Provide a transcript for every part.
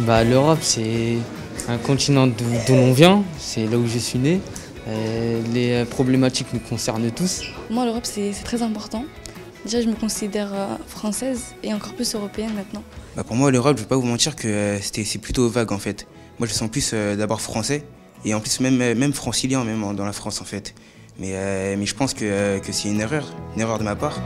L'Europe, c'est un continent d'où l'on vient, c'est là où je suis né. Les problématiques nous concernent tous. Moi, l'Europe, c'est très important. Déjà, je me considère française et encore plus européenne maintenant. Pour moi, l'Europe, je ne vais pas vous mentir que c'est plutôt vague en fait. Moi, je sens plus d'abord français et en plus même francilien même dans la France en fait. Mais je pense que c'est une erreur de ma part.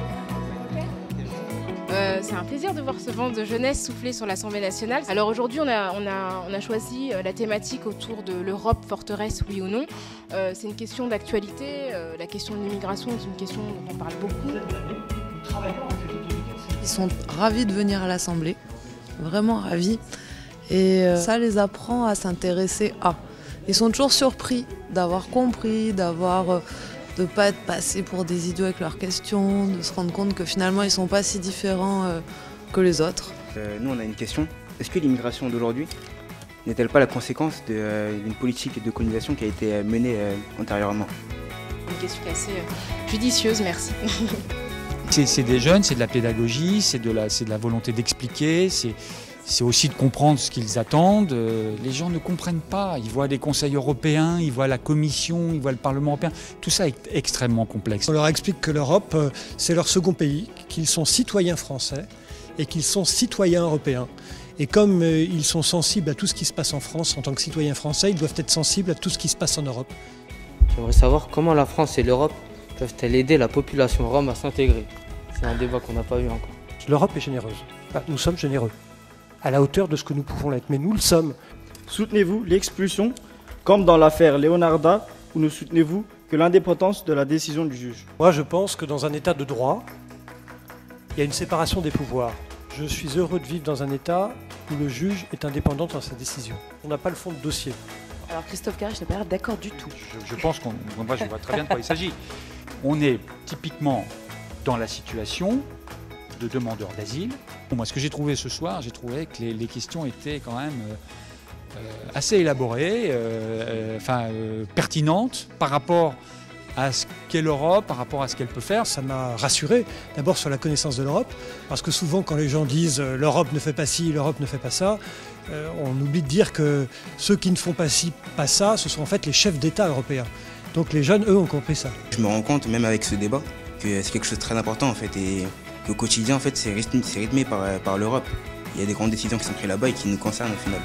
C'est un plaisir de voir ce vent de jeunesse souffler sur l'Assemblée nationale. Alors aujourd'hui, on a choisi la thématique autour de l'Europe forteresse, oui ou non. C'est une question d'actualité. La question de l'immigration est une question dont on parle beaucoup. Ils sont ravis de venir à l'Assemblée, vraiment ravis. Et ça les apprend à s'intéresser à. Ils sont toujours surpris d'avoir compris, de ne pas être passés pour des idiots avec leurs questions, de se rendre compte que finalement ils ne sont pas si différents que les autres. Nous on a une question, est-ce que l'immigration d'aujourd'hui n'est-elle pas la conséquence d'une politique de colonisation qui a été menée antérieurement? Une question assez judicieuse, merci. C'est des jeunes, c'est de la pédagogie, c'est de la volonté d'expliquer, c'est aussi de comprendre ce qu'ils attendent. Les gens ne comprennent pas. Ils voient les conseils européens, ils voient la Commission, ils voient le Parlement européen. Tout ça est extrêmement complexe. On leur explique que l'Europe, c'est leur second pays, qu'ils sont citoyens français et qu'ils sont citoyens européens. Et comme ils sont sensibles à tout ce qui se passe en France en tant que citoyens français, ils doivent être sensibles à tout ce qui se passe en Europe. J'aimerais savoir comment la France et l'Europe peuvent-elles aider la population rome à s'intégrer. C'est un débat qu'on n'a pas eu encore. L'Europe est généreuse. Nous sommes généreux, à la hauteur de ce que nous pouvons l'être, mais nous le sommes. Soutenez-vous l'expulsion, comme dans l'affaire Leonarda, ou ne soutenez-vous que l'indépendance de la décision du juge? Moi, je pense que dans un état de droit, il y a une séparation des pouvoirs. Je suis heureux de vivre dans un état où le juge est indépendant dans sa décision. On n'a pas le fond de dossier. Alors Christophe Carré, je n'ai pas l'air d'accord du tout. Je pense moi je vois très bien de quoi il s'agit. On est typiquement dans la situation de demandeurs d'asile. Moi, ce que j'ai trouvé ce soir, j'ai trouvé que les questions étaient quand même assez élaborées, pertinentes par rapport à ce qu'est l'Europe, par rapport à ce qu'elle peut faire. Ça m'a rassuré, d'abord sur la connaissance de l'Europe, parce que souvent quand les gens disent l'Europe ne fait pas ci, l'Europe ne fait pas ça, on oublie de dire que ceux qui ne font pas ci, pas ça, ce sont en fait les chefs d'État européens. Donc les jeunes, eux, ont compris ça. Je me rends compte, même avec ce débat, que c'est quelque chose de très important en fait, et qu'au quotidien en fait, c'est rythmé par l'Europe. Il y a des grandes décisions qui sont prises là-bas et qui nous concernent au final.